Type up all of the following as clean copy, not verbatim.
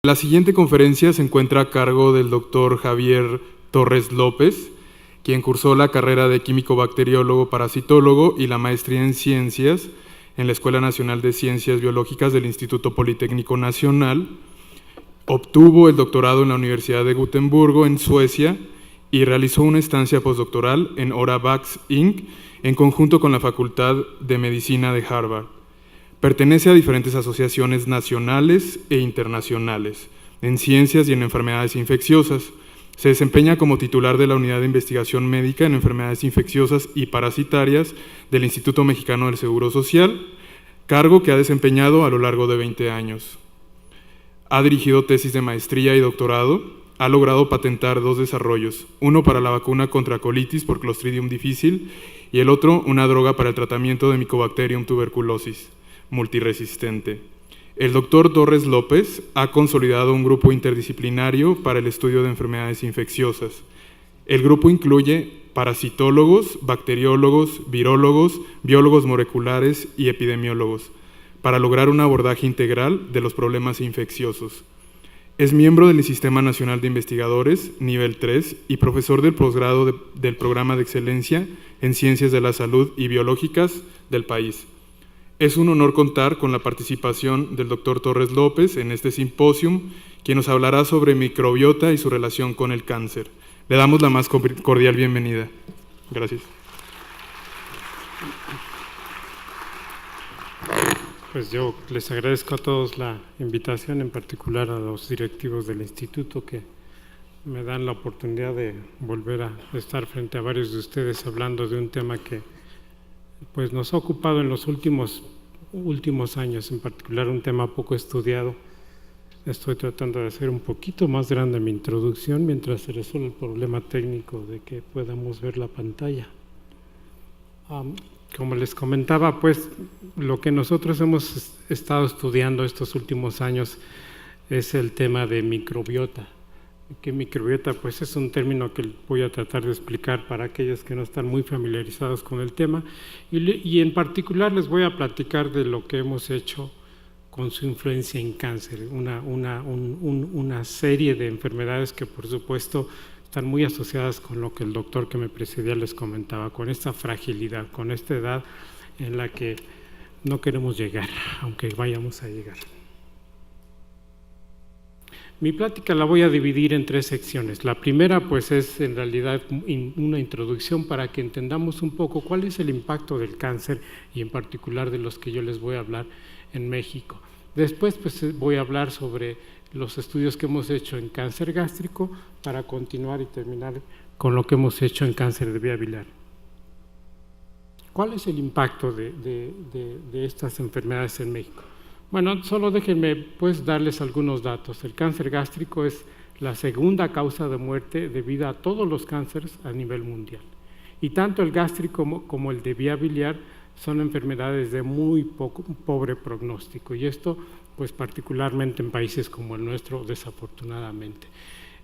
La siguiente conferencia se encuentra a cargo del doctor Javier Torres López, quien cursó la carrera de químico-bacteriólogo parasitólogo y la maestría en ciencias en la Escuela Nacional de Ciencias Biológicas del Instituto Politécnico Nacional. Obtuvo el doctorado en la Universidad de Gotemburgo, en Suecia, y realizó una estancia postdoctoral en Oravax Inc. en conjunto con la Facultad de Medicina de Harvard. Pertenece a diferentes asociaciones nacionales e internacionales en ciencias y en enfermedades infecciosas. Se desempeña como titular de la Unidad de Investigación Médica en Enfermedades Infecciosas y Parasitarias del Instituto Mexicano del Seguro Social, cargo que ha desempeñado a lo largo de 20 años. Ha dirigido tesis de maestría y doctorado, ha logrado patentar 2 desarrollos, uno para la vacuna contra colitis por Clostridium difficile y el otro una droga para el tratamiento de Mycobacterium tuberculosis multiresistente. El doctor Torres López ha consolidado un grupo interdisciplinario para el estudio de enfermedades infecciosas. El grupo incluye parasitólogos, bacteriólogos, virólogos, biólogos moleculares y epidemiólogos, para lograr un abordaje integral de los problemas infecciosos. Es miembro del Sistema Nacional de Investigadores, nivel 3, y profesor del posgrado del Programa de Excelencia en Ciencias de la Salud y Biológicas del país. Es un honor contar con la participación del doctor Torres López en este simposium, quien nos hablará sobre microbiota y su relación con el cáncer. Le damos la más cordial bienvenida. Gracias. Pues yo les agradezco a todos la invitación, en particular a los directivos del instituto que me dan la oportunidad de volver a estar frente a varios de ustedes hablando de un tema que pues nos ha ocupado en los últimos años, en particular un tema poco estudiado. Estoy tratando de hacer un poquito más grande mi introducción mientras se resuelve el problema técnico de que podamos ver la pantalla. Como les comentaba, pues lo que nosotros hemos estado estudiando estos últimos años es el tema de microbiota. ¿Qué microbiota? Pues es un término que voy a tratar de explicar para aquellos que no están muy familiarizados con el tema y en particular les voy a platicar de lo que hemos hecho con su influencia en cáncer, una serie de enfermedades que por supuesto están muy asociadas con lo que el doctor que me precedía les comentaba, con esta fragilidad, con esta edad en la que no queremos llegar, aunque vayamos a llegar. Mi plática la voy a dividir en 3 secciones. La primera pues es en realidad una introducción para que entendamos un poco cuál es el impacto del cáncer y en particular de los que yo les voy a hablar en México. Después pues voy a hablar sobre los estudios que hemos hecho en cáncer gástrico para continuar y terminar con lo que hemos hecho en cáncer de vía biliar. ¿Cuál es el impacto de estas enfermedades en México? Bueno, solo déjenme pues darles algunos datos. El cáncer gástrico es la segunda causa de muerte debido a todos los cánceres a nivel mundial. Y tanto el gástrico como el de vía biliar son enfermedades de muy pobre pronóstico. Y esto pues particularmente en países como el nuestro, desafortunadamente.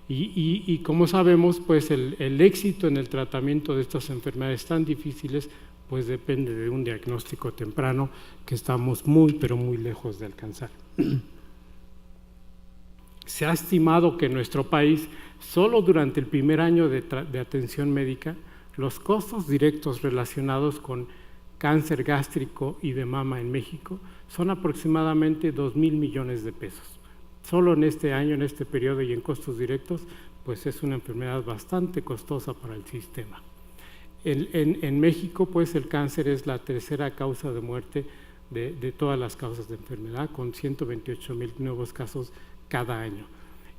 Y como sabemos, pues el éxito en el tratamiento de estas enfermedades tan difíciles pues depende de un diagnóstico temprano que estamos muy, pero muy lejos de alcanzar. Se ha estimado que en nuestro país, solo durante el primer año de atención médica, los costos directos relacionados con cáncer gástrico y de mama en México son aproximadamente 2,000 millones de pesos. Solo en este año, en este periodo y en costos directos, pues es una enfermedad bastante costosa para el sistema. En México, pues el cáncer es la tercera causa de muerte de todas las causas de enfermedad, con 128,000 nuevos casos cada año.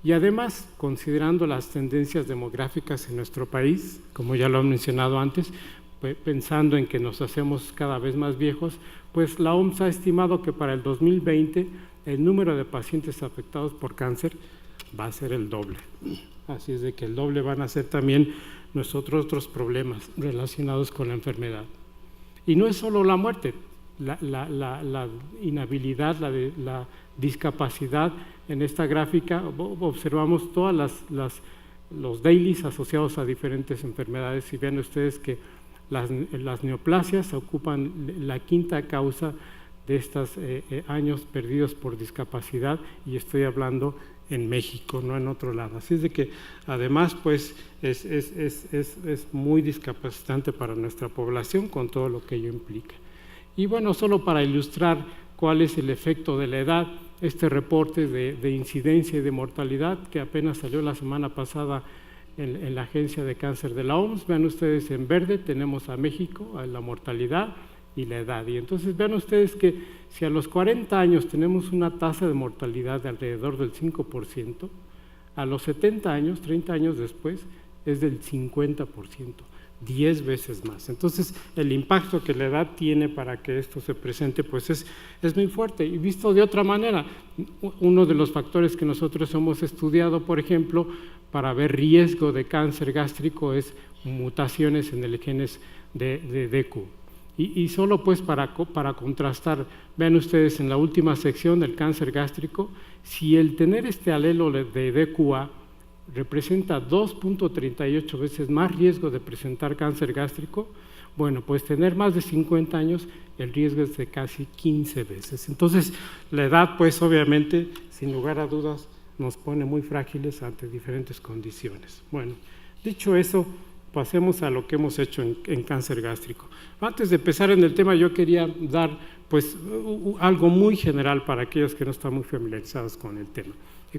Y además, considerando las tendencias demográficas en nuestro país, como ya lo he mencionado antes, pues, pensando en que nos hacemos cada vez más viejos, pues la OMS ha estimado que para el 2020 el número de pacientes afectados por cáncer va a ser el doble. Así es de que el doble van a ser también nuestros otros problemas relacionados con la enfermedad. Y no es solo la muerte, la inhabilidad, la discapacidad. En esta gráfica observamos todas los dailies asociados a diferentes enfermedades y vean ustedes que las neoplasias ocupan la quinta causa de estos años perdidos por discapacidad y estoy hablando en México, no en otro lado. Así es de que además pues es muy discapacitante para nuestra población con todo lo que ello implica. Y bueno, solo para ilustrar cuál es el efecto de la edad, este reporte de incidencia y de mortalidad que apenas salió la semana pasada en la Agencia de Cáncer de la OMS. Vean ustedes, en verde tenemos a México, a la mortalidad y la edad. Y entonces vean ustedes que si a los 40 años tenemos una tasa de mortalidad de alrededor del 5%, a los 70 años, 30 años después, es del 50%, 10 veces más. Entonces, el impacto que la edad tiene para que esto se presente, pues es muy fuerte. Y visto de otra manera, uno de los factores que nosotros hemos estudiado, por ejemplo, para ver riesgo de cáncer gástrico es mutaciones en el genes de DQ. Y solo pues para contrastar, vean ustedes en la última sección del cáncer gástrico, si el tener este alelo de DQA representa 2.38 veces más riesgo de presentar cáncer gástrico, bueno, pues tener más de 50 años, el riesgo es de casi 15 veces. Entonces, la edad, pues obviamente, sin lugar a dudas, nos pone muy frágiles ante diferentes condiciones. Bueno, dicho eso, pasemos a lo que hemos hecho en cáncer gástrico. Antes de empezar en el tema, yo quería dar pues algo muy general para aquellos que no están muy familiarizados con el tema.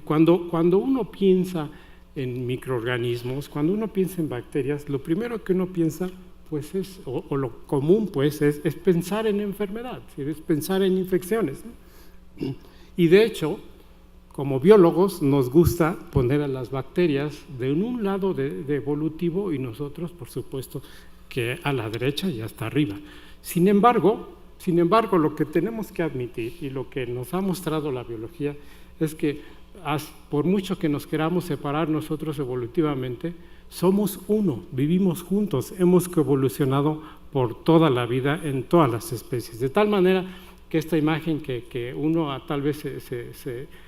Cuando uno piensa en microorganismos, cuando uno piensa en bacterias, lo primero que uno piensa pues es, o lo común pues es pensar en enfermedad, es pensar en infecciones, ¿no? Y de hecho, como biólogos nos gusta poner a las bacterias de un lado de evolutivo y nosotros, por supuesto, que a la derecha y hasta arriba. Sin embargo, lo que tenemos que admitir y lo que nos ha mostrado la biología es que por mucho que nos queramos separar nosotros evolutivamente, somos uno, vivimos juntos, hemos evolucionado por toda la vida en todas las especies, de tal manera que esta imagen que uno tal vez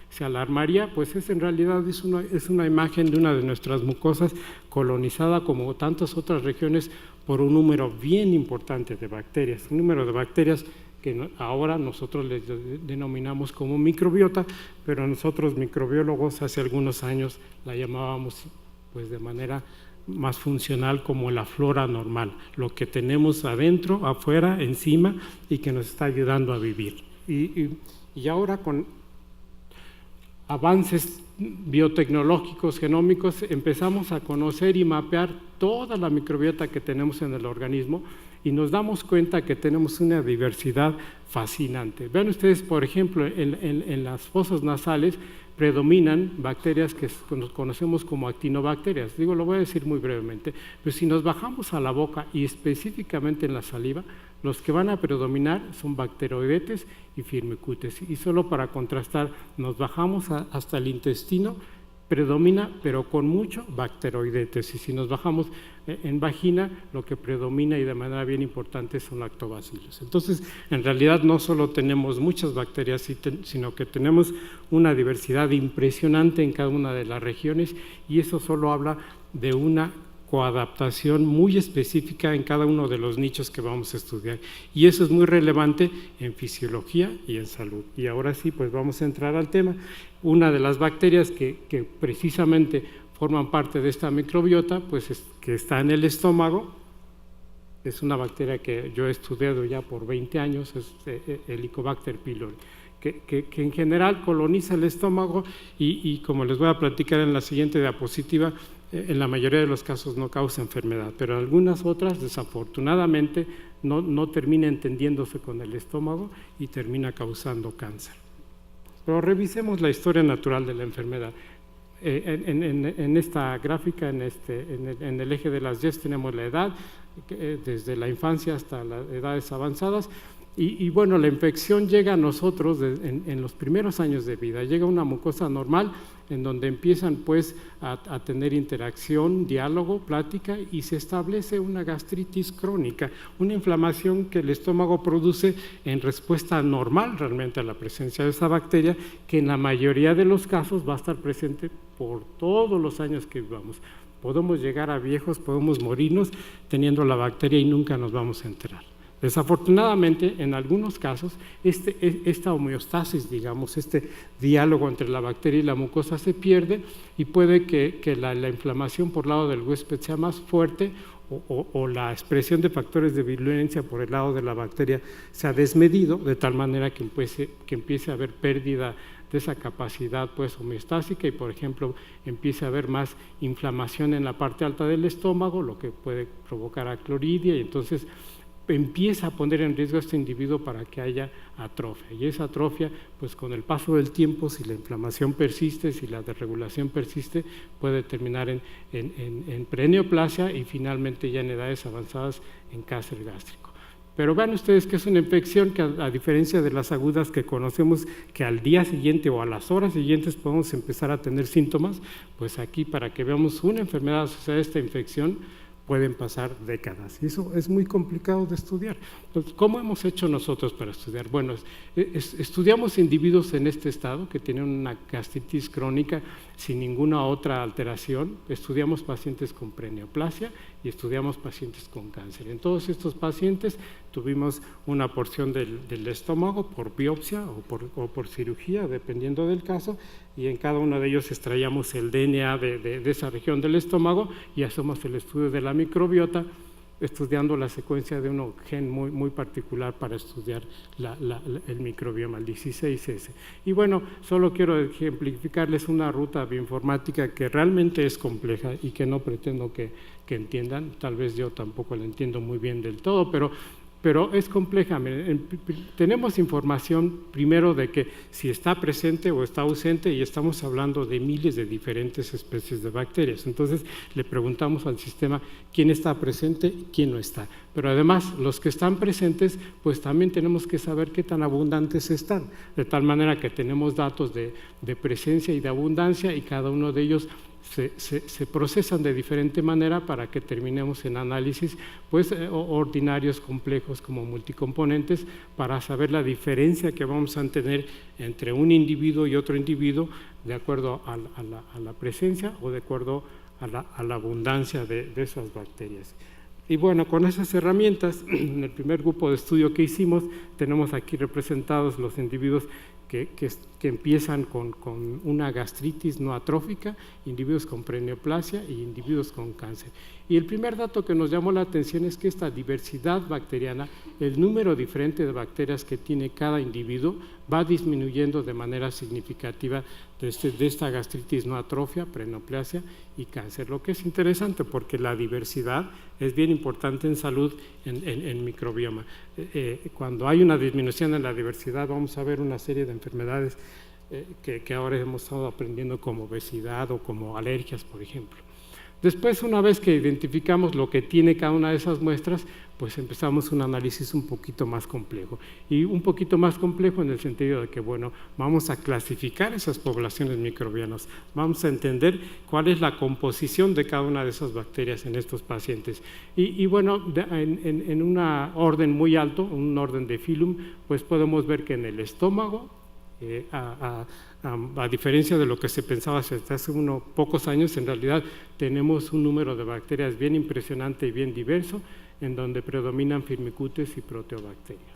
se alarmaría, pues en realidad es una imagen de una de nuestras mucosas colonizada como tantas otras regiones por un número bien importante de bacterias, un número de bacterias que ahora nosotros les denominamos como microbiota, pero nosotros microbiólogos hace algunos años la llamábamos pues de manera más funcional como la flora normal, lo que tenemos adentro, afuera, encima y que nos está ayudando a vivir. Y ahora con avances biotecnológicos, genómicos, empezamos a conocer y mapear toda la microbiota que tenemos en el organismo y nos damos cuenta que tenemos una diversidad fascinante. Vean ustedes, por ejemplo, en las fosas nasales predominan bacterias que conocemos como actinobacterias. Digo, lo voy a decir muy brevemente, pero si nos bajamos a la boca y específicamente en la saliva, los que van a predominar son bacteroidetes y firmicutes. Y solo para contrastar, nos bajamos hasta el intestino, predomina, pero con mucho, bacteroidetes. Y si nos bajamos en vagina, lo que predomina y de manera bien importante son lactobacilos. Entonces, en realidad no solo tenemos muchas bacterias, sino que tenemos una diversidad impresionante en cada una de las regiones y eso solo habla de una coadaptación muy específica en cada uno de los nichos que vamos a estudiar. Y eso es muy relevante en fisiología y en salud. Y ahora sí, pues vamos a entrar al tema. Una de las bacterias que precisamente forman parte de esta microbiota, pues que está en el estómago, es una bacteria que yo he estudiado ya por 20 años, es Helicobacter pylori, que en general coloniza el estómago y como les voy a platicar en la siguiente diapositiva, en la mayoría de los casos no causa enfermedad, pero algunas otras desafortunadamente no termina entendiéndose con el estómago y termina causando cáncer. Pero revisemos la historia natural de la enfermedad. En esta gráfica, en el eje de las Y tenemos la edad, desde la infancia hasta las edades avanzadas, y bueno, la infección llega a nosotros en los primeros años de vida, llega una mucosa normal en donde empiezan pues a tener interacción, diálogo, plática y se establece una gastritis crónica, una inflamación que el estómago produce en respuesta normal realmente a la presencia de esa bacteria que en la mayoría de los casos va a estar presente por todos los años que vivamos. Podemos llegar a viejos, podemos morirnos teniendo la bacteria y nunca nos vamos a enterar. Desafortunadamente, en algunos casos, esta homeostasis, digamos, este diálogo entre la bacteria y la mucosa se pierde y puede que la inflamación por lado del huésped sea más fuerte o la expresión de factores de virulencia por el lado de la bacteria sea desmedido, de tal manera que empiece a haber pérdida de esa capacidad pues homeostásica y, por ejemplo, empiece a haber más inflamación en la parte alta del estómago, lo que puede provocar acloridia, y entonces empieza a poner en riesgo a este individuo para que haya atrofia. Y esa atrofia, pues con el paso del tiempo, si la inflamación persiste, si la desregulación persiste, puede terminar en preneoplasia y finalmente ya en edades avanzadas en cáncer gástrico. Pero vean ustedes que es una infección que, a diferencia de las agudas que conocemos, que al día siguiente o a las horas siguientes podemos empezar a tener síntomas, pues aquí, para que veamos una enfermedad asociada a esta infección, pueden pasar décadas. Y eso es muy complicado de estudiar. Entonces, ¿cómo hemos hecho nosotros para estudiar? Bueno, estudiamos individuos en este estado que tienen una gastritis crónica sin ninguna otra alteración. Estudiamos pacientes con preneoplasia y estudiamos pacientes con cáncer. En todos estos pacientes tuvimos una porción del estómago por biopsia o por cirugía, dependiendo del caso, y en cada uno de ellos extraíamos el DNA de esa región del estómago y hacemos el estudio de la microbiota, estudiando la secuencia de un gen muy particular para estudiar el microbioma, el 16S. Y bueno, solo quiero ejemplificarles una ruta bioinformática que realmente es compleja y que no pretendo que entiendan, tal vez yo tampoco la entiendo muy bien del todo, pero es compleja. Tenemos información primero de que si está presente o está ausente, y estamos hablando de miles de diferentes especies de bacterias. Entonces le preguntamos al sistema quién está presente y quién no está. Pero además los que están presentes, pues también tenemos que saber qué tan abundantes están, de tal manera que tenemos datos de presencia y de abundancia, y cada uno de ellos se procesan de diferente manera para que terminemos en análisis pues ordinarios complejos como multicomponentes, para saber la diferencia que vamos a tener entre un individuo y otro individuo de acuerdo a la presencia o de acuerdo a la abundancia de esas bacterias. Y bueno, con esas herramientas, en el primer grupo de estudio que hicimos, tenemos aquí representados los individuos que empiezan con una gastritis no atrófica, individuos con preneoplasia y individuos con cáncer. Y el primer dato que nos llamó la atención es que esta diversidad bacteriana, el número diferente de bacterias que tiene cada individuo, va disminuyendo de manera significativa de esta gastritis no atrofia, preneoplasia y cáncer. Lo que es interesante porque la diversidad es bien importante en salud en microbioma. Cuando hay una disminución en la diversidad, vamos a ver una serie de enfermedades que ahora hemos estado aprendiendo, como obesidad o como alergias, por ejemplo. Después, una vez que identificamos lo que tiene cada una de esas muestras, pues empezamos un análisis un poquito más complejo. Y un poquito más complejo en el sentido de que, bueno, vamos a clasificar esas poblaciones microbianas, vamos a entender cuál es la composición de cada una de esas bacterias en estos pacientes. Y bueno, en un orden muy alto, un orden de Phylum, pues podemos ver que en el estómago, a diferencia de lo que se pensaba hasta hace unos pocos años, en realidad tenemos un número de bacterias bien impresionante y bien diverso, en donde predominan firmicutes y proteobacterias.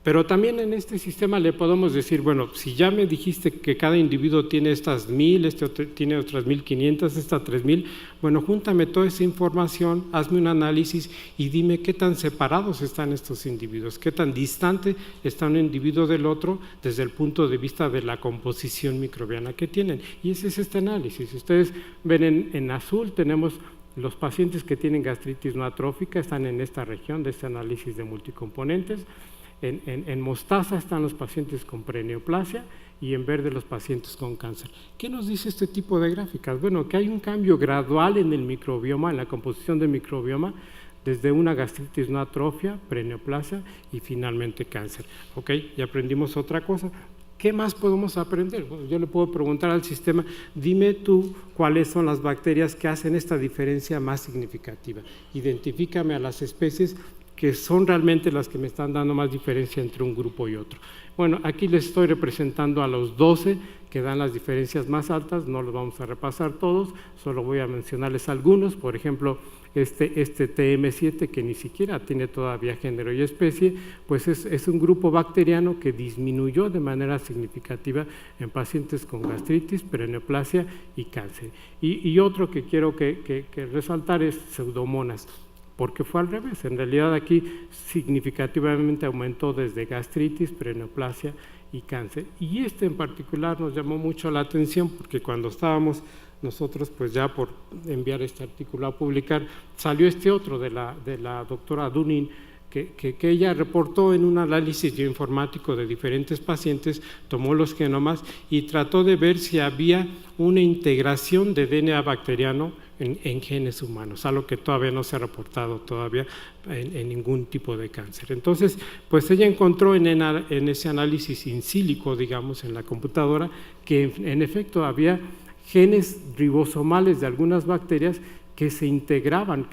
Pero también en este sistema le podemos decir, bueno, si ya me dijiste que cada individuo tiene estas 1000, este tiene otras 1500, esta 3000, bueno, júntame toda esa información, hazme un análisis y dime qué tan separados están estos individuos, qué tan distante está un individuo del otro desde el punto de vista de la composición microbiana que tienen. Y ese es este análisis. Si ustedes ven en azul, tenemos los pacientes que tienen gastritis no atrófica, están en esta región de este análisis de multicomponentes. En mostaza están los pacientes con preneoplasia y en verde los pacientes con cáncer. ¿Qué nos dice este tipo de gráficas? Bueno, que hay un cambio gradual en el microbioma, en la composición del microbioma, desde una gastritis no atrofia, preneoplasia y finalmente cáncer. ¿Ok? Y aprendimos otra cosa. ¿Qué más podemos aprender? Bueno, yo le puedo preguntar al sistema, dime tú cuáles son las bacterias que hacen esta diferencia más significativa. Identifícame a las especies que son realmente las que me están dando más diferencia entre un grupo y otro. Bueno, aquí les estoy representando a los 12 que dan las diferencias más altas, no los vamos a repasar todos, solo voy a mencionarles algunos. Por ejemplo, este TM7, que ni siquiera tiene todavía género y especie, pues es un grupo bacteriano que disminuyó de manera significativa en pacientes con gastritis, perineoplasia y cáncer. Y otro que quiero que resaltar es Pseudomonas, porque fue al revés. En realidad aquí significativamente aumentó desde gastritis, perineoplasia y cáncer. Y en particular nos llamó mucho la atención porque cuando estábamos nosotros pues ya por enviar este artículo a publicar, salió otro de la doctora Dunin, que ella reportó en un análisis bioinformático de diferentes pacientes, tomó los genomas y trató de ver si había una integración de DNA bacteriano en genes humanos, algo que todavía no se ha reportado todavía en ningún tipo de cáncer. Entonces, pues ella encontró en ese análisis in silico, digamos, en la computadora, que en efecto había genes ribosomales de algunas bacterias que se integraban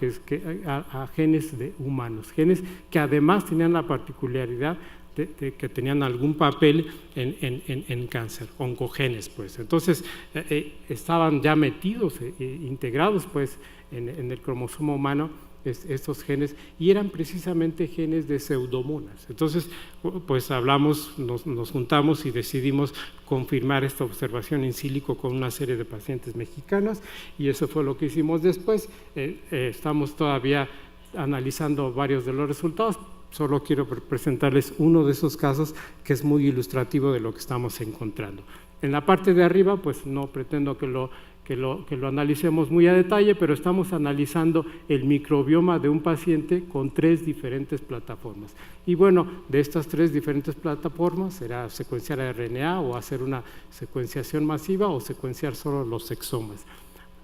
a genes de humanos, genes que además tenían la particularidad de que tenían algún papel en cáncer, oncogenes, pues. Entonces, estaban ya metidos, integrados, pues, en el cromosoma humano, estos genes, y eran precisamente genes de Pseudomonas. Entonces, pues hablamos, nos juntamos y decidimos confirmar esta observación in silico con una serie de pacientes mexicanos, y eso fue lo que hicimos después. Estamos todavía analizando varios de los resultados. Solo quiero presentarles uno de esos casos que es muy ilustrativo de lo que estamos encontrando. En la parte de arriba, pues no pretendo que lo analicemos muy a detalle, pero estamos analizando el microbioma de un paciente con 3 diferentes plataformas. Y bueno, de estas 3 diferentes plataformas será secuenciar RNA o hacer una secuenciación masiva o secuenciar solo los exomas.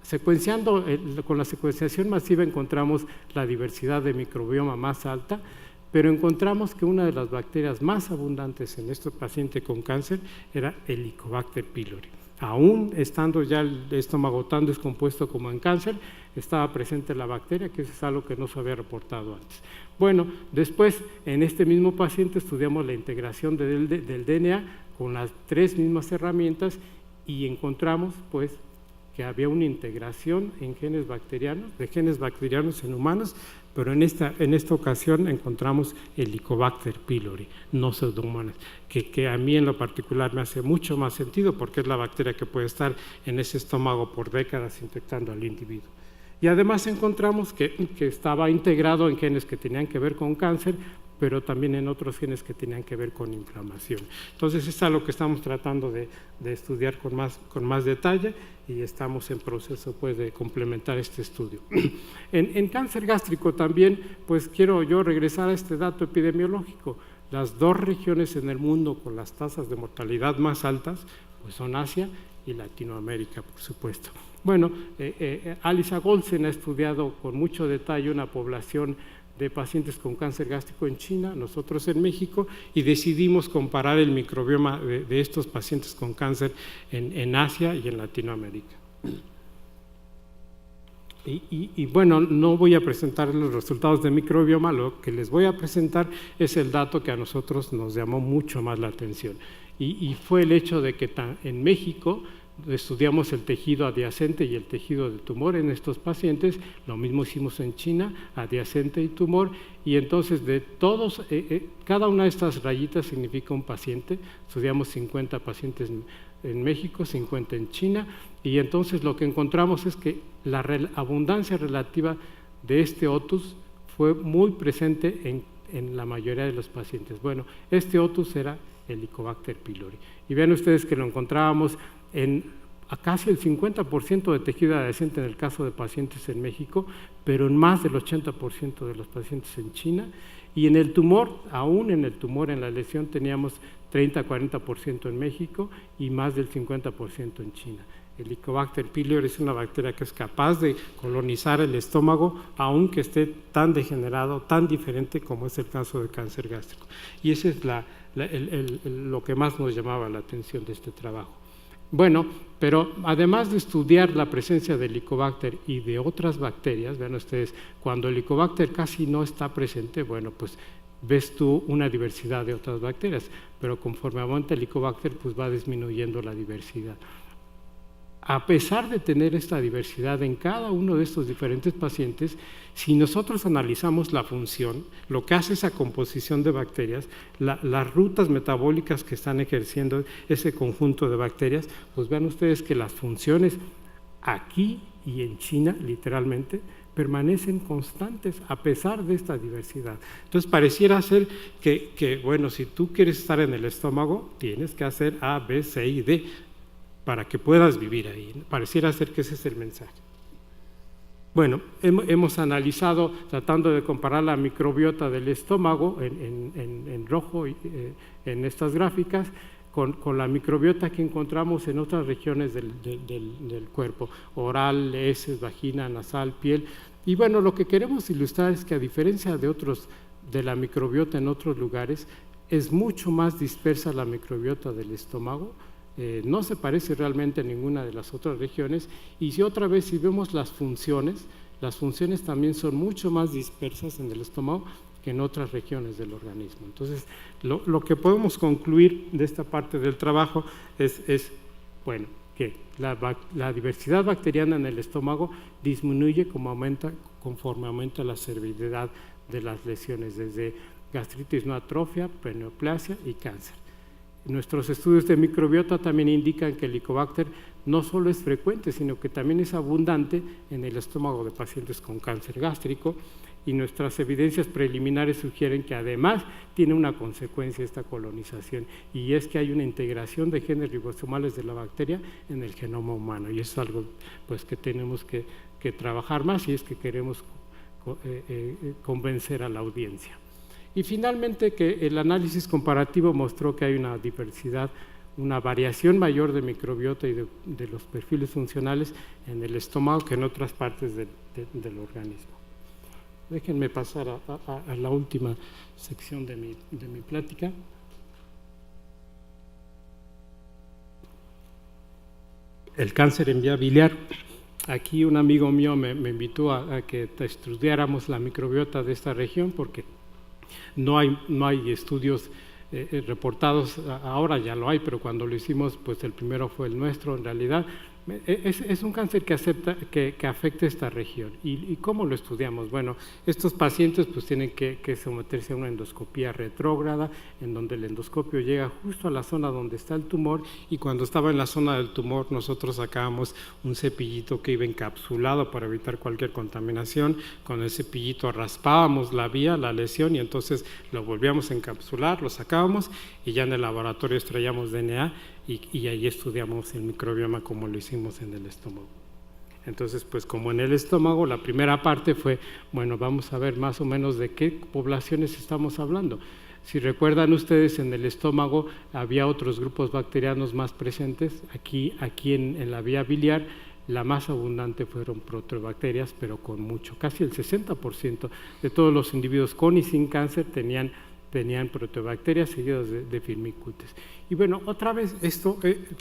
Secuenciando, con la secuenciación masiva encontramos la diversidad de microbioma más alta, pero encontramos que una de las bacterias más abundantes en este paciente con cáncer era Helicobacter pylori. Aún estando ya el estómago tan descompuesto como en cáncer, estaba presente la bacteria, que es algo que no se había reportado antes. Bueno, después en este mismo paciente estudiamos la integración del DNA con las 3 mismas herramientas y encontramos pues que había una integración en genes bacterianos en humanos, pero en esta ocasión encontramos Helicobacter pylori, no Pseudomonas, que a mí en lo particular me hace mucho más sentido porque es la bacteria que puede estar en ese estómago por décadas infectando al individuo. Y además encontramos que estaba integrado en genes que tenían que ver con cáncer, pero también en otros genes que tenían que ver con inflamación. Entonces, es algo que estamos tratando de estudiar con más detalle y estamos en proceso pues, de complementar este estudio. En cáncer gástrico también, pues quiero yo regresar a este dato epidemiológico. Las 2 regiones en el mundo con las tasas de mortalidad más altas pues son Asia y Latinoamérica, por supuesto. Bueno, Alisa Goldsen ha estudiado con mucho detalle una población de pacientes con cáncer gástrico en China, nosotros en México, y decidimos comparar el microbioma de estos pacientes con cáncer en Asia y en Latinoamérica. Y bueno, no voy a presentar los resultados de microbioma, lo que les voy a presentar es el dato que a nosotros nos llamó mucho más la atención, y fue el hecho de que en México estudiamos el tejido adyacente y el tejido de tumor en estos pacientes, lo mismo hicimos en China, adyacente y tumor, y entonces de todos, cada una de estas rayitas significa un paciente, estudiamos 50 pacientes en México, 50 en China, y entonces lo que encontramos es que la abundancia relativa de este otus fue muy presente en la mayoría de los pacientes. Bueno, este otus era Helicobacter pylori, y vean ustedes que lo encontrábamos a casi el 50% de tejido adyacente en el caso de pacientes en México, pero en más del 80% de los pacientes en China, y en el tumor, aún en el tumor, en la lesión, teníamos 30-40% en México y más del 50% en China. Helicobacter pylori es una bacteria que es capaz de colonizar el estómago, aunque esté tan degenerado, tan diferente como es el caso del cáncer gástrico. Y ese es lo que más nos llamaba la atención de este trabajo. Bueno, pero además de estudiar la presencia del Helicobacter y de otras bacterias, vean ustedes, cuando el Helicobacter casi no está presente, bueno, pues ves tú una diversidad de otras bacterias, pero conforme aumenta el Helicobacter, pues va disminuyendo la diversidad. A pesar de tener esta diversidad en cada uno de estos diferentes pacientes, si nosotros analizamos la función, lo que hace esa composición de bacterias, las rutas metabólicas que están ejerciendo ese conjunto de bacterias, pues vean ustedes que las funciones aquí y en China, literalmente, permanecen constantes a pesar de esta diversidad. Entonces, pareciera ser que, bueno, si tú quieres estar en el estómago, tienes que hacer A, B, C y D para que puedas vivir ahí. Pareciera ser que ese es el mensaje. Bueno, hemos analizado, tratando de comparar la microbiota del estómago en rojo en estas gráficas, con la microbiota que encontramos en otras regiones del cuerpo, oral, heces, vagina, nasal, piel. Y bueno, lo que queremos ilustrar es que a diferencia de la microbiota en otros lugares, es mucho más dispersa la microbiota del estómago, no se parece realmente a ninguna de las otras regiones, y si vemos las funciones también son mucho más dispersas en el estómago que en otras regiones del organismo. Entonces, lo que podemos concluir de esta parte del trabajo es bueno, que la diversidad bacteriana en el estómago disminuye conforme aumenta la severidad de las lesiones, desde gastritis no atrofia, neoplasia y cáncer. Nuestros estudios de microbiota también indican que el Helicobacter no solo es frecuente, sino que también es abundante en el estómago de pacientes con cáncer gástrico, y nuestras evidencias preliminares sugieren que además tiene una consecuencia esta colonización, y es que hay una integración de genes ribosomales de la bacteria en el genoma humano, y eso es algo pues, que tenemos que trabajar más si es que queremos convencer a la audiencia. Y finalmente, que el análisis comparativo mostró que hay una diversidad, una variación mayor de microbiota y de los perfiles funcionales en el estómago que en otras partes del organismo. Déjenme pasar a la última sección de mi plática. El cáncer en vía biliar. Aquí un amigo mío me invitó a que estudiáramos la microbiota de esta región, porque no hay estudios reportados, ahora ya lo hay, pero cuando lo hicimos, pues el primero fue el nuestro en realidad. Es un cáncer que afecta esta región. ¿Y cómo lo estudiamos? Bueno, estos pacientes pues tienen que someterse a una endoscopía retrógrada, en donde el endoscopio llega justo a la zona donde está el tumor, y cuando estaba en la zona del tumor nosotros sacábamos un cepillito que iba encapsulado para evitar cualquier contaminación. Con el cepillito raspábamos la lesión, y entonces lo volvíamos a encapsular, lo sacábamos, y ya en el laboratorio extraíamos DNA, y ahí estudiamos el microbioma como lo hicimos en el estómago. Entonces, pues como en el estómago, la primera parte fue, bueno, vamos a ver más o menos de qué poblaciones estamos hablando. Si recuerdan ustedes, en el estómago había otros grupos bacterianos más presentes. Aquí en la vía biliar, la más abundante fueron proteobacterias, pero con mucho, casi el 60% de todos los individuos con y sin cáncer tenían proteobacterias seguidas de firmicutes. Y bueno, otra vez esto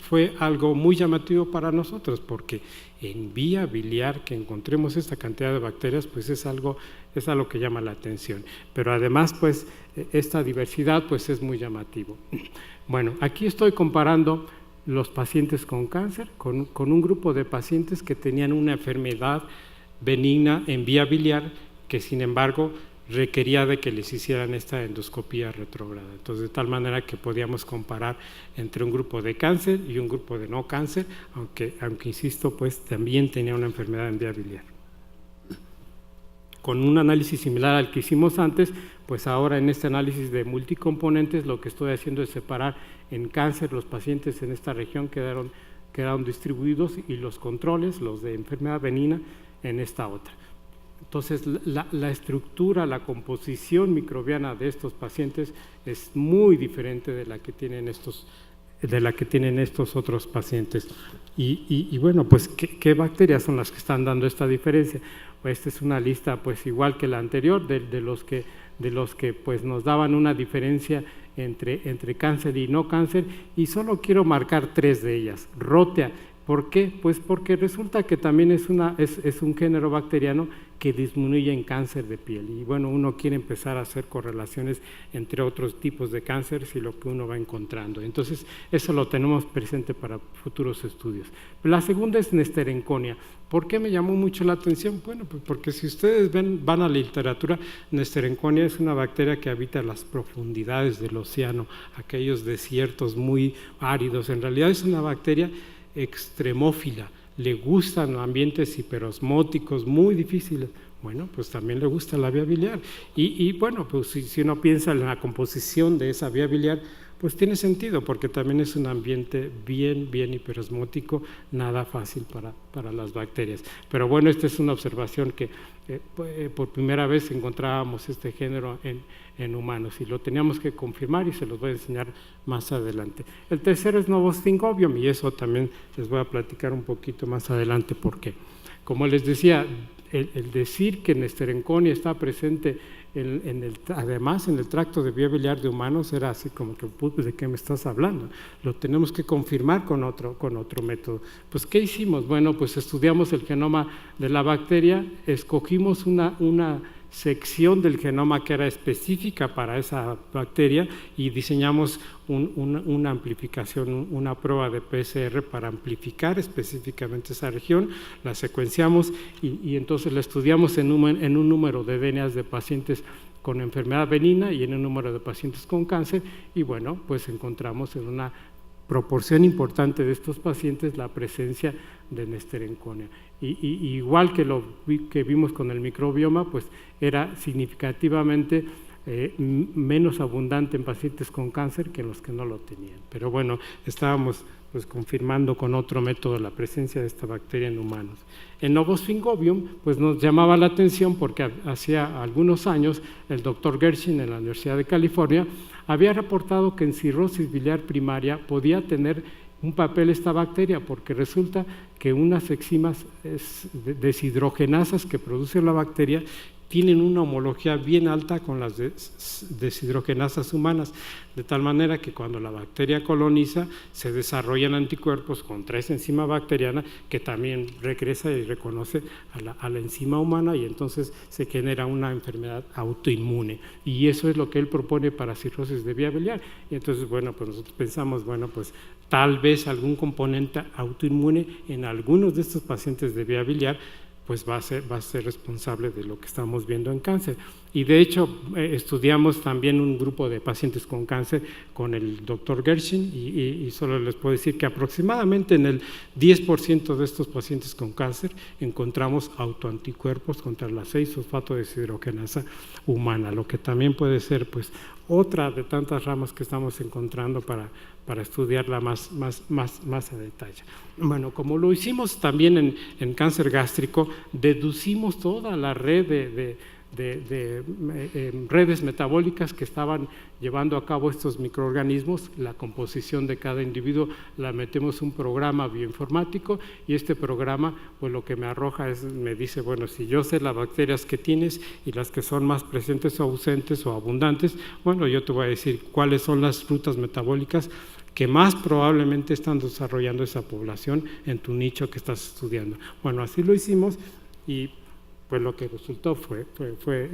fue algo muy llamativo para nosotros, porque en vía biliar que encontremos esta cantidad de bacterias, pues es algo que llama la atención. Pero además, pues esta diversidad pues es muy llamativo. Bueno, aquí estoy comparando los pacientes con cáncer con un grupo de pacientes que tenían una enfermedad benigna en vía biliar, que sin embargo requería de que les hicieran esta endoscopía retrógrada. Entonces, de tal manera que podíamos comparar entre un grupo de cáncer y un grupo de no cáncer, aunque insisto, pues también tenía una enfermedad en vía biliar. Con un análisis similar al que hicimos antes, pues ahora en este análisis de multicomponentes lo que estoy haciendo es separar en cáncer los pacientes en esta región quedaron distribuidos, y los controles, los de enfermedad benigna, en esta otra. Entonces, la estructura, la composición microbiana de estos pacientes es muy diferente de la que tienen de la que tienen estos otros pacientes. Y bueno, pues, ¿qué bacterias son las que están dando esta diferencia? Pues esta es una lista, pues, igual que la anterior, de los que pues, nos daban una diferencia entre cáncer y no cáncer, y solo quiero marcar 3 de ellas. Rotea, ¿por qué? Pues porque resulta que también es un género bacteriano que disminuye en cáncer de piel. Y bueno, uno quiere empezar a hacer correlaciones entre otros tipos de cánceres y lo que uno va encontrando. Entonces, eso lo tenemos presente para futuros estudios. La segunda es Nesterенconia. ¿Por qué me llamó mucho la atención? Bueno, pues porque si ustedes van a la literatura, Nesterенconia es una bacteria que habita las profundidades del océano, aquellos desiertos muy áridos. En realidad es una bacteria extremófila, le gustan ambientes hiperosmóticos muy difíciles. Bueno, pues también le gusta la vía biliar. Y bueno, pues si uno piensa en la composición de esa vía biliar, pues tiene sentido, porque también es un ambiente bien hiperosmótico, nada fácil para las bacterias. Pero bueno, esta es una observación que por primera vez encontrábamos este género en humanos, y lo teníamos que confirmar, y se los voy a enseñar más adelante. El tercero es Novus Syngobium, y eso también les voy a platicar un poquito más adelante por qué. Como les decía, el decir que Nesterенconia está presente además en el tracto de vía biliar de humanos era así como que, ¿de qué me estás hablando? Lo tenemos que confirmar con otro método. Pues, ¿qué hicimos? Bueno, pues estudiamos el genoma de la bacteria, escogimos una sección del genoma que era específica para esa bacteria y diseñamos una amplificación, una prueba de PCR para amplificar específicamente esa región, la secuenciamos y entonces la estudiamos en un número de DNAs de pacientes con enfermedad benigna y en un número de pacientes con cáncer, y bueno, pues encontramos en una proporción importante de estos pacientes la presencia de Nesterенconia. Y igual que vimos con el microbioma, pues era significativamente menos abundante en pacientes con cáncer que en los que no lo tenían. Pero bueno, estábamos pues confirmando con otro método la presencia de esta bacteria en humanos. En Novus Syngobium, pues nos llamaba la atención porque hacía algunos años el doctor Gershon en la Universidad de California había reportado que en cirrosis biliar primaria podía tener un papel esta bacteria, porque resulta que unas enzimas deshidrogenasas que produce la bacteria tienen una homología bien alta con las deshidrogenasas humanas, de tal manera que cuando la bacteria coloniza se desarrollan anticuerpos contra esa enzima bacteriana que también regresa y reconoce a la enzima humana, y entonces se genera una enfermedad autoinmune, y eso es lo que él propone para cirrosis de vía biliar. Y entonces, bueno, pues nosotros pensamos, bueno, pues tal vez algún componente autoinmune en algunos de estos pacientes de vía biliar pues va a ser responsable de lo que estamos viendo en cáncer. Y de hecho estudiamos también un grupo de pacientes con cáncer con el doctor Gershon, y solo les puedo decir que aproximadamente en el 10% de estos pacientes con cáncer encontramos autoanticuerpos contra la 6-fosfato deshidrogenasa humana, lo que también puede ser pues otra de tantas ramas que estamos encontrando para estudiarla más a detalle. Bueno, como lo hicimos también en cáncer gástrico, deducimos toda la red de redes metabólicas que estaban llevando a cabo estos microorganismos. La composición de cada individuo la metemos en un programa bioinformático, y este programa pues lo que me arroja me dice, bueno, si yo sé las bacterias que tienes y las que son más presentes o ausentes o abundantes, bueno, yo te voy a decir cuáles son las rutas metabólicas que más probablemente están desarrollando esa población en tu nicho que estás estudiando. Bueno, así lo hicimos, y pues lo que resultó fue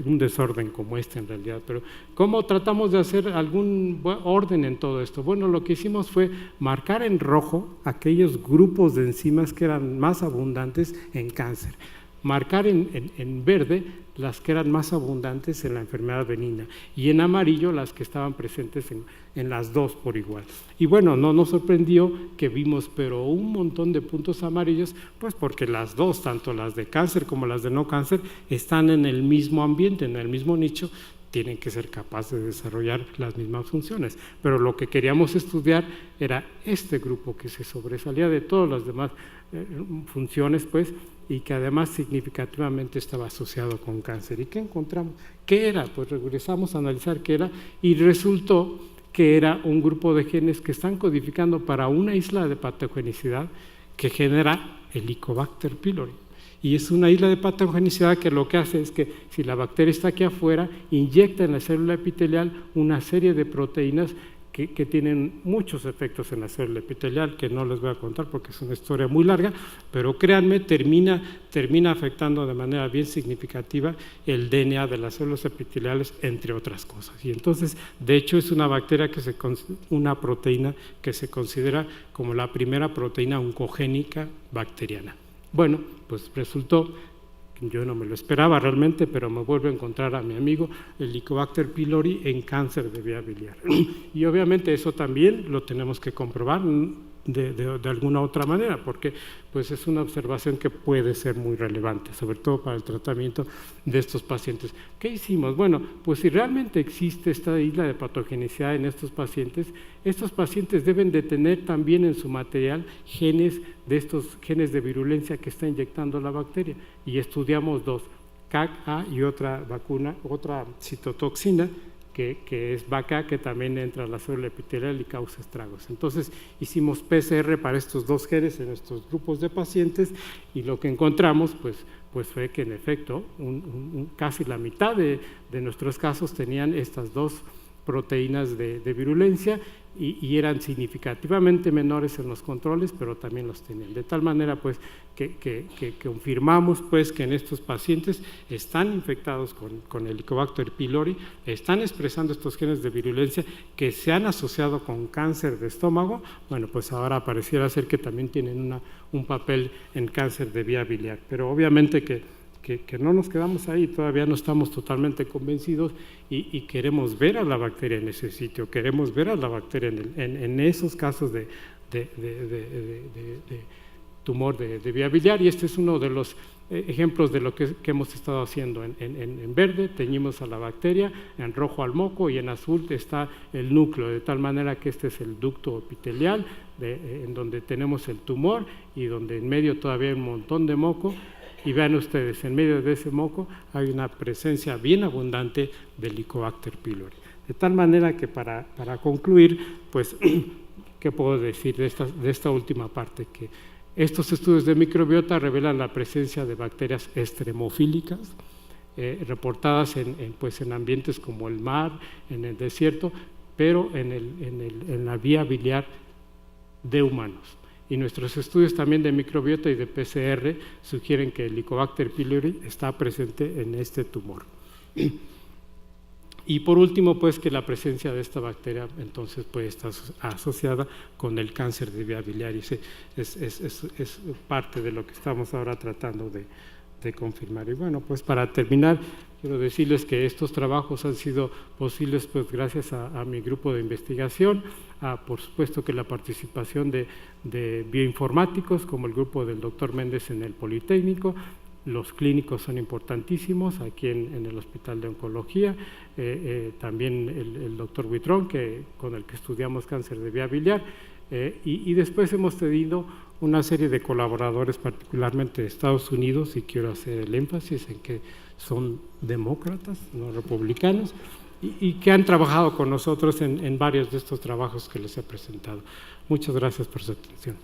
un desorden como este en realidad. Pero ¿cómo tratamos de hacer algún orden en todo esto? Bueno, lo que hicimos fue marcar en rojo aquellos grupos de enzimas que eran más abundantes en cáncer, marcar en verde las que eran más abundantes en la enfermedad benigna, y en amarillo las que estaban presentes en las dos por igual. Y bueno, no nos sorprendió que vimos pero un montón de puntos amarillos, pues porque las dos, tanto las de cáncer como las de no cáncer, están en el mismo ambiente, en el mismo nicho, tienen que ser capaces de desarrollar las mismas funciones. Pero lo que queríamos estudiar era este grupo que se sobresalía de todas las demás funciones, pues, y que además significativamente estaba asociado con cáncer. ¿Y qué encontramos? ¿Qué era? Pues regresamos a analizar qué era, y resultó que era un grupo de genes que están codificando para una isla de patogenicidad que genera Helicobacter pylori. Y es una isla de patogenicidad que lo que hace es que si la bacteria está aquí afuera, inyecta en la célula epitelial una serie de proteínas que tienen muchos efectos en la célula epitelial, que no les voy a contar porque es una historia muy larga, pero créanme, termina afectando de manera bien significativa el DNA de las células epiteliales, entre otras cosas. Y entonces, de hecho, es una bacteria una proteína que se considera como la primera proteína oncogénica bacteriana. Bueno, pues resultó, yo no me lo esperaba realmente, pero me vuelvo a encontrar a mi amigo el Helicobacter pylori en cáncer de vía biliar. Y obviamente eso también lo tenemos que comprobar de alguna otra manera, porque pues es una observación que puede ser muy relevante, sobre todo para el tratamiento de estos pacientes. ¿Qué hicimos? Bueno, pues si realmente existe esta isla de patogenicidad en estos pacientes deben de tener también en su material genes de estos genes de virulencia que está inyectando la bacteria. Y estudiamos dos, CAG-A y otra vacuna, otra citotoxina, que es BACA, que también entra a la célula epitelial y causa estragos. Entonces hicimos PCR para estos dos genes en estos grupos de pacientes y lo que encontramos pues fue que en efecto casi la mitad de nuestros casos tenían estas dos proteínas de virulencia y eran significativamente menores en los controles, pero también los tenían. De tal manera pues que confirmamos pues que en estos pacientes están infectados con Helicobacter pylori, están expresando estos genes de virulencia que se han asociado con cáncer de estómago. Bueno, pues ahora pareciera ser que también tienen un papel en cáncer de vía biliar, pero obviamente que no nos quedamos ahí, todavía no estamos totalmente convencidos y queremos ver a la bacteria en ese sitio, queremos ver a la bacteria en esos casos de tumor de vía biliar, y este es uno de los ejemplos de lo que hemos estado haciendo. En verde teñimos a la bacteria, en rojo al moco y en azul está el núcleo, de tal manera que este es el ducto epitelial en donde tenemos el tumor y donde en medio todavía hay un montón de moco. Y vean ustedes, en medio de ese moco hay una presencia bien abundante de Helicobacter pylori. De tal manera que para concluir, pues, ¿qué puedo decir de esta última parte? Que estos estudios de microbiota revelan la presencia de bacterias extremofílicas, reportadas en ambientes como el mar, en el desierto, pero en la vía biliar de humanos. Y nuestros estudios también de microbiota y de PCR sugieren que el Helicobacter pylori está presente en este tumor. Y por último, pues que la presencia de esta bacteria entonces puede estar asociada con el cáncer de vía biliar, y es parte de lo que estamos ahora tratando de confirmar. Y bueno, pues para terminar, quiero decirles que estos trabajos han sido posibles pues gracias a mi grupo de investigación, por supuesto que la participación de bioinformáticos como el grupo del doctor Méndez en el Politécnico. Los clínicos son importantísimos aquí en el Hospital de Oncología, también el doctor Buitrón, con el que estudiamos cáncer de vía biliar, y después hemos tenido una serie de colaboradores, particularmente de Estados Unidos, y quiero hacer el énfasis en que son demócratas, no republicanos, y que han trabajado con nosotros en varios de estos trabajos que les he presentado. Muchas gracias por su atención.